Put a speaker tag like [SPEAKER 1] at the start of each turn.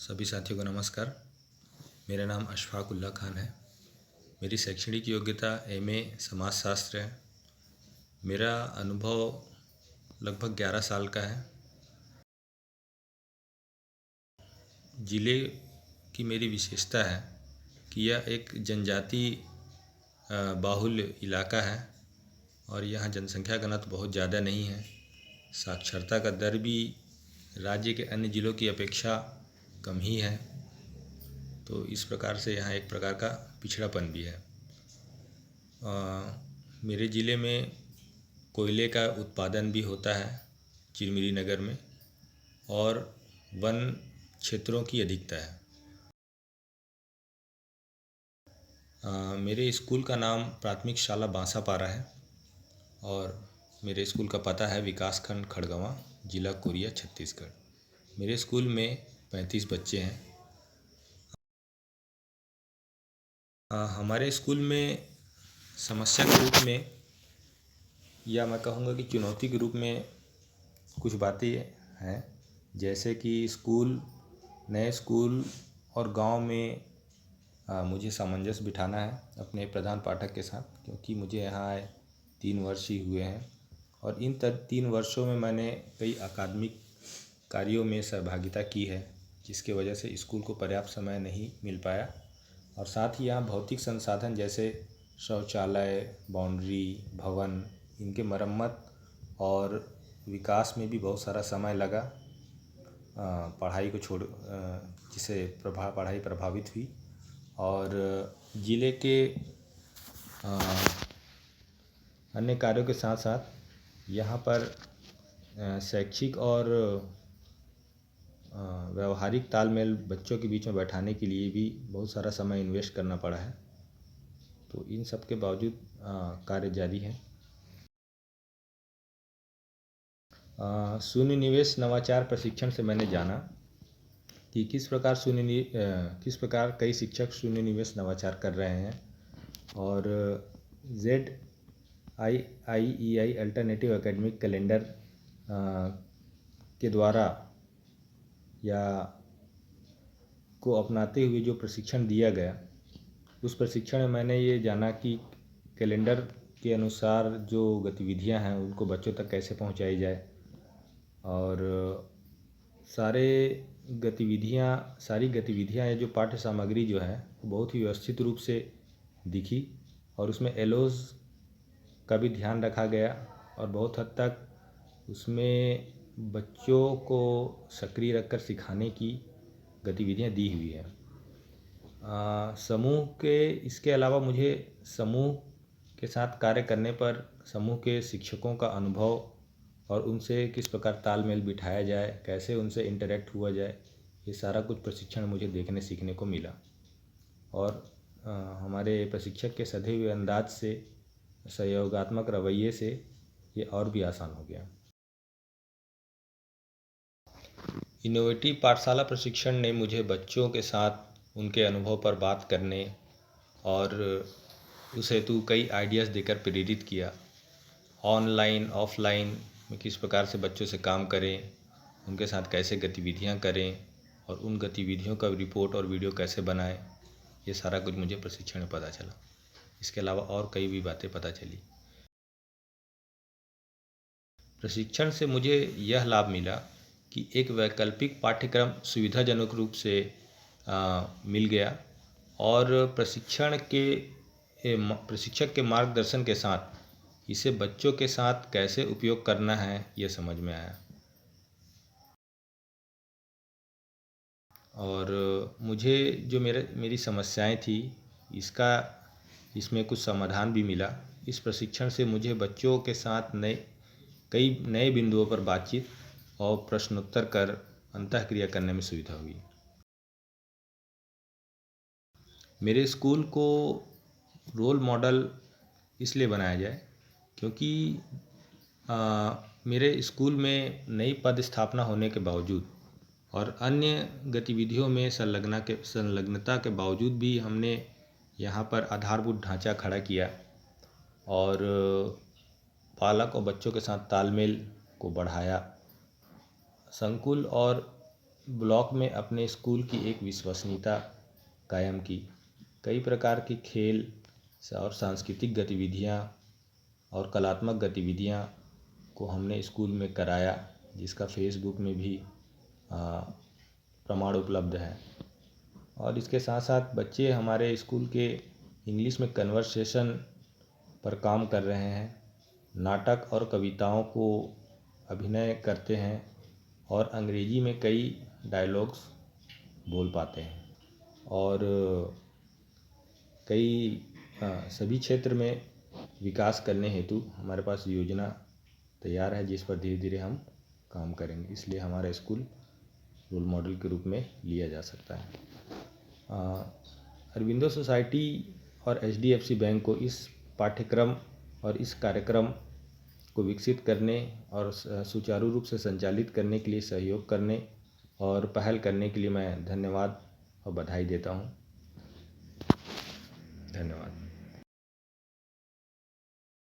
[SPEAKER 1] सभी साथियों को नमस्कार। मेरा नाम अशफाक उल्ला खान है। मेरी शैक्षणिक योग्यता एमए समाजशास्त्र है। मेरा अनुभव लगभग 11 साल का है। ज़िले की मेरी विशेषता है कि यह एक जनजाति बाहुल्य इलाका है और यहाँ जनसंख्या घनत्व बहुत ज़्यादा नहीं है। साक्षरता का दर भी राज्य के अन्य ज़िलों की अपेक्षा कम ही है, तो इस प्रकार से यहाँ एक प्रकार का पिछड़ापन भी है। मेरे ज़िले में कोयले का उत्पादन भी होता है चिरमिरी नगर में, और वन क्षेत्रों की अधिकता है। मेरे स्कूल का नाम प्राथमिक शाला बांसापारा है और मेरे स्कूल का पता है विकासखंड खड़गवां, जिला कोरिया, छत्तीसगढ़। मेरे स्कूल में 35 बच्चे हैं। हमारे स्कूल में समस्या के रूप में, या मैं कहूँगा कि चुनौती के रूप में कुछ बातें हैं, जैसे कि नए स्कूल और गांव में मुझे सामंजस्य बिठाना है अपने प्रधान पाठक के साथ, क्योंकि मुझे यहाँ आए 3 वर्ष ही हुए हैं और इन 3 वर्षों में मैंने कई अकादमिक कार्यों में सहभागिता की है, जिसके वजह से स्कूल को पर्याप्त समय नहीं मिल पाया। और साथ ही यहाँ भौतिक संसाधन जैसे शौचालय, बाउंड्री, भवन, इनके मरम्मत और विकास में भी बहुत सारा समय लगा। पढ़ाई को छोड़ जिससे पढ़ाई प्रभावित हुई। और ज़िले के अन्य कार्यों के साथ साथ यहाँ पर शैक्षिक और व्यवहारिक तालमेल बच्चों के बीच में बैठाने के लिए भी बहुत सारा समय इन्वेस्ट करना पड़ा है। तो इन सब के बावजूद कार्य जारी है। शून्य निवेश नवाचार प्रशिक्षण से मैंने जाना कि किस प्रकार कई शिक्षक शून्य निवेश नवाचार कर रहे हैं, और ZIIEI अल्टरनेटिव एकेडमिक कैलेंडर के द्वारा या को अपनाते हुए जो प्रशिक्षण दिया गया, उस प्रशिक्षण में मैंने ये जाना कि कैलेंडर के अनुसार जो गतिविधियां हैं उनको बच्चों तक कैसे पहुंचाई जाए, और सारी गतिविधियां जो पाठ्य सामग्री जो है बहुत ही व्यवस्थित रूप से दिखी, और उसमें एलोज का भी ध्यान रखा गया और बहुत हद तक उसमें बच्चों को सक्रिय रखकर सिखाने की गतिविधियां दी हुई है। इसके अलावा मुझे समूह के साथ कार्य करने पर समूह के शिक्षकों का अनुभव और उनसे किस प्रकार तालमेल बिठाया जाए, कैसे उनसे इंटरेक्ट हुआ जाए, ये सारा कुछ प्रशिक्षण मुझे देखने सीखने को मिला। और हमारे प्रशिक्षक के सधे हुए अंदाज से, सहयोगात्मक रवैये से ये और भी आसान हो गया। इनोवेटिव पाठशाला प्रशिक्षण ने मुझे बच्चों के साथ उनके अनुभव पर बात करने और उस हेतु कई आइडियाज़ देकर प्रेरित किया। ऑनलाइन ऑफलाइन में किस प्रकार से बच्चों से काम करें, उनके साथ कैसे गतिविधियां करें और उन गतिविधियों का रिपोर्ट और वीडियो कैसे बनाएं, ये सारा कुछ मुझे प्रशिक्षण में पता चला। इसके अलावा और कई भी बातें पता चली। प्रशिक्षण से मुझे यह लाभ मिला कि एक वैकल्पिक पाठ्यक्रम सुविधाजनक रूप से मिल गया, और प्रशिक्षक के मार्गदर्शन के साथ इसे बच्चों के साथ कैसे उपयोग करना है यह समझ में आया। और मुझे जो मेरी समस्याएं थी इसमें कुछ समाधान भी मिला। इस प्रशिक्षण से मुझे बच्चों के साथ कई नए बिंदुओं पर बातचीत और प्रश्नोत्तर कर अंतःक्रिया करने में सुविधा हुई। मेरे स्कूल को रोल मॉडल इसलिए बनाया जाए क्योंकि मेरे स्कूल में नई पद स्थापना होने के बावजूद और अन्य गतिविधियों में संलग्नता के बावजूद भी हमने यहाँ पर आधारभूत ढांचा खड़ा किया और पालक और बच्चों के साथ तालमेल को बढ़ाया। संकुल और ब्लॉक में अपने स्कूल की एक विश्वसनीयता कायम की। कई प्रकार के खेल और सांस्कृतिक गतिविधियाँ और कलात्मक गतिविधियाँ को हमने स्कूल में कराया, जिसका फेसबुक में भी प्रमाण उपलब्ध है। और इसके साथ साथ बच्चे हमारे स्कूल के इंग्लिश में कन्वर्सेशन पर काम कर रहे हैं, नाटक और कविताओं को अभिनय करते हैं और अंग्रेजी में कई डायलॉग्स बोल पाते हैं। और कई सभी क्षेत्र में विकास करने हेतु हमारे पास योजना तैयार है, जिस पर धीरे धीरे हम काम करेंगे। इसलिए हमारा स्कूल रोल मॉडल के रूप में लिया जा सकता है। अरविंदो सोसाइटी और HDFC बैंक को इस पाठ्यक्रम और इस कार्यक्रम को विकसित करने और सुचारू रूप से संचालित करने के लिए सहयोग करने और पहल करने के लिए मैं धन्यवाद और बधाई देता हूँ। धन्यवाद।